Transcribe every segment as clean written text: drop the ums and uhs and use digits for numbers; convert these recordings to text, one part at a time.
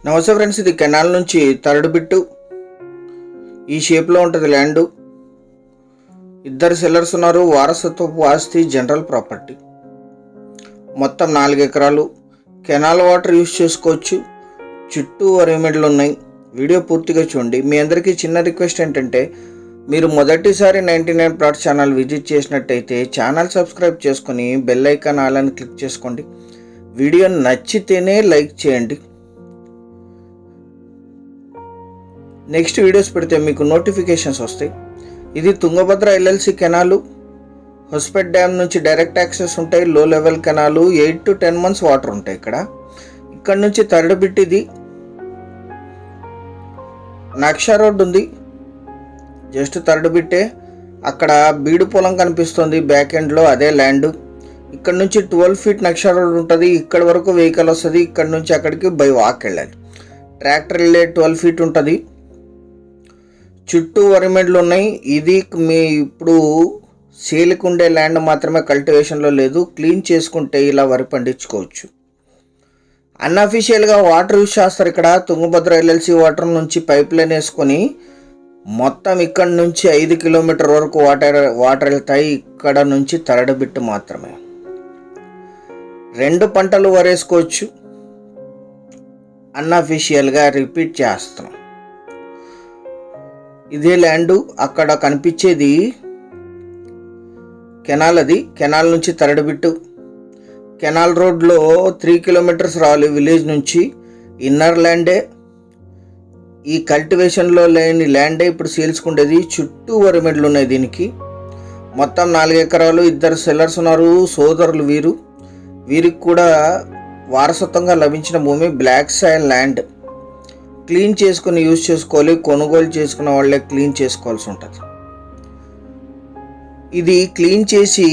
నమస్తే ఫ్రెండ్స్, ఇది కెనాల్ నుంచి థర్డ్ బిట్టు. ఈ షేప్లో ఉంటుంది ల్యాండ్. ఇద్దరు సెల్లర్స్ ఉన్నారు. వారసత్వపు ఆస్తి, జనరల్ ప్రాపర్టీ. మొత్తం 4 ఎకరాలు. కెనాల్ వాటర్ యూజ్ చేసుకోవచ్చు. చుట్టూ రెమెడీలు ఉన్నాయి. వీడియో పూర్తిగా చూడండి. మీ అందరికీ చిన్న రిక్వెస్ట్ ఏంటంటే, మీరు మొదటిసారి 99 ప్లాట్స్ ఛానల్ విజిట్ చేసినట్టయితే ఛానల్ సబ్స్క్రైబ్ చేసుకొని బెల్ ఐకాన్ ఆల్ అని క్లిక్ చేసుకోండి. వీడియో నచ్చితేనే లైక్ చేయండి. నెక్స్ట్ వీడియోస్ పెడితే మీకు నోటిఫికేషన్స్ వస్తాయి. ఇది Tungabhadra LLC canal. Hospet dam నుంచి డైరెక్ట్ యాక్సెస్ ఉంటాయి. Low level canal. 8 to 10 months water ఉంటాయి ఇక్కడ నుంచి థర్డ్ బిట్. ఇది నక్షా రోడ్ ఉంది. జస్ట్ థర్డ్ బిట్టే. అక్కడ బీడు పొలం కనిపిస్తుంది బ్యాక్ ఎండ్లో, అదే ల్యాండ్. ఇక్కడ నుంచి 12 feet నక్షా రోడ్ ఉంటుంది. ఇక్కడ వరకు వెహికల్ వస్తుంది. ఇక్కడ నుంచి అక్కడికి బై వాక్ వెళ్ళాలి. ట్రాక్టర్ వెళ్ళే 12 feet ఉంటుంది. చుట్టూ వరిమెడ్లు ఉన్నాయి. ఇది మీ ఇప్పుడు సేల్కి ఉండే ల్యాండ్ మాత్రమే, కల్టివేషన్లో లేదు. క్లీన్ చేసుకుంటే ఇలా వరి పండించుకోవచ్చు. అన్అఫీషియల్గా వాటర్ యూజ్ చేస్తారు ఇక్కడ. తుంగభద్ర ఎల్ఎల్సి వాటర్ నుంచి పైప్ లైన్ వేసుకొని మొత్తం ఇక్కడ నుంచి 5 kilometers వరకు వాటర్ వెళ్తాయి. ఇక్కడ నుంచి థర్డ్ బిట్ మాత్రమే. 2 పంటలు వరేసుకోవచ్చు. అన్అఫీషియల్గా రిపీట్ చేస్తున్నాం. ఇదే ల్యాండు. అక్కడ కనిపించేది కెనాల్. అది కెనాల్ నుంచి థర్డ్ బిట్టు. కెనాల్ రోడ్లో 3 kilometers రావాలి విలేజ్ నుంచి. ఇన్నర్ ల్యాండే. ఈ కల్టివేషన్లో లేని ల్యాండే ఇప్పుడు సేల్చుకుండేది. చుట్టూ వరిమెడ్లు ఉన్నాయి దీనికి. మొత్తం 4 ఎకరాలు. ఇద్దరు సెల్లర్స్ ఉన్నారు, సోదరులు వీరికి కూడా వారసత్వంగా లభించిన భూమి. Black soil land. క్లీన్ చేసుకుని యూజ్ చేసుకోవాలి. కొనుగోలు చేసుకున్న వాళ్ళే క్లీన్ చేసుకోవాల్సి ఉంటుంది. ఇది క్లీన్ చేసి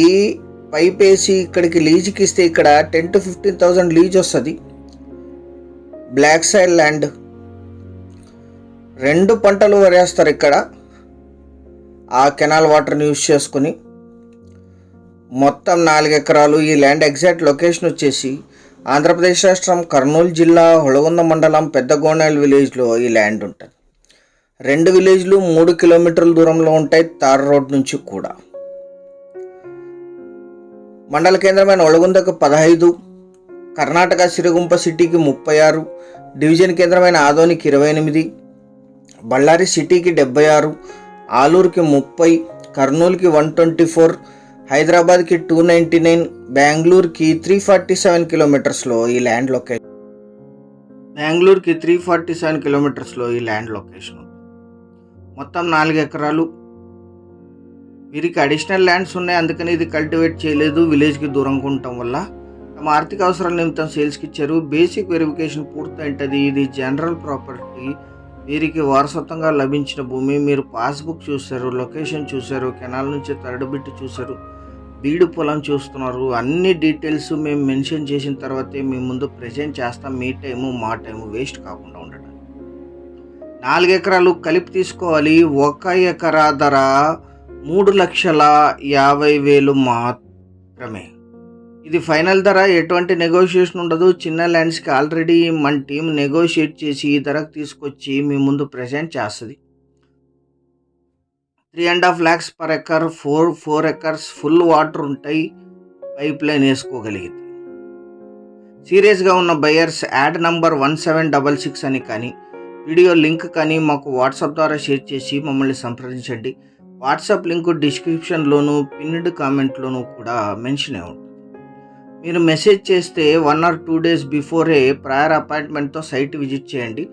పైప్ వేసి ఇక్కడికి లీజుకి ఇస్తే ఇక్కడ 10,000 to 15,000 లీజ్ వస్తుంది. Black soil land. 2 పంటలు వరేస్తారు ఇక్కడ ఆ కెనాల్ వాటర్ని యూజ్ చేసుకుని. మొత్తం 4 ఎకరాలు. ఈ ల్యాండ్ ఎగ్జాక్ట్ లొకేషన్ వచ్చేసి ఆంధ్రప్రదేశ్ రాష్ట్రం కర్నూలు జిల్లా హొళగొంద మండలం పెద్దగోనేల్ విలేజ్లో ఈ ల్యాండ్ ఉంటుంది. 2 విలేజ్లు 3 kilometers దూరంలో ఉంటాయి తార్ రోడ్ నుంచి కూడా. మండల కేంద్రమైన ఒళగొందకు 15, కర్ణాటక సిరుగుంప సిటీకి 36, డివిజన్ కేంద్రమైన ఆదోనికి 28, బళ్ళారి సిటీకి 76, ఆలూరుకి 30, కర్నూలుకి 124, హైదరాబాద్కి 299, బెంగళూరుకి 347 kilometersలో ఈ ల్యాండ్ లొకేషన్. బెంగళూరుకి 347 kilometersలో ఈ ల్యాండ్ లొకేషన్. మొత్తం 4 ఎకరాలు. వీరికి అడిషనల్ ల్యాండ్స్ ఉన్నాయి, అందుకని ఇది కల్టివేట్ చేయలేదు. విలేజ్కి దూరంగా ఉండటం వల్ల తమ ఆర్థిక అవసరాల నిమిత్తం సేల్స్కి ఇచ్చారు. బేసిక్ వెరిఫికేషన్ పూర్తయింటుంది. ఇది జనరల్ ప్రాపర్టీ. వీరికి వారసత్వంగా లభించిన భూమి. మీరు పాస్బుక్ చూశారు, లొకేషన్ చూశారు, కెనాల్ నుంచి థర్డ్ బిట్ చూశారు, బీడు పొలం చూస్తున్నారు. అన్ని డీటెయిల్స్ మేము మెన్షన్ చేసిన తర్వాతే మీ ముందు ప్రజెంట్ చేస్తాం. మీ టైము మా టైము వేస్ట్ కాకుండా ఉండడానికి. 4 ఎకరాలు కలిపి తీసుకోవాలి. 1 ఎకరా ధర 3,50,000 మాత్రమే. ఇది ఫైనల్ ధర. ఎటువంటి నెగోషియేషన్ ఉండదు. చిన్న ల్యాండ్స్కి ఆల్రెడీ మన టీం నెగోషియేట్ చేసి ఈ ధరకు తీసుకొచ్చి మీ ముందు ప్రజెంట్ చేస్తుంది. 3.5 lakhs per acre. 4 acres full water ఉంటాయి. పైప్ లైన్ వేసుకోగలిగింది. సీరియస్గా ఉన్న బయర్స్ యాడ్ నంబర్ 1766 అని కానీ వీడియో లింక్ కానీ మాకు వాట్సాప్ ద్వారా షేర్ చేసి మమ్మల్ని సంప్రదించండి. వాట్సాప్ లింక్ డిస్క్రిప్షన్లోను పిన్డ్ కామెంట్లోనూ కూడా మెన్షన్ అయి ఉంటుంది. మీరు మెసేజ్ చేస్తే 1 or 2 days బిఫోరే ప్రయర్ అపాయింట్మెంట్తో సైట్ విజిట్ చేయండి.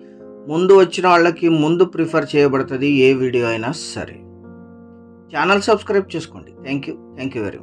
ముందు వచ్చిన వాళ్ళకి ముందు ప్రిఫర్ చేయబడుతుంది ఏ వీడియో అయినా సరే. ఛానల్ సబ్స్క్రైబ్ చేసుకోండి. Thank you very much.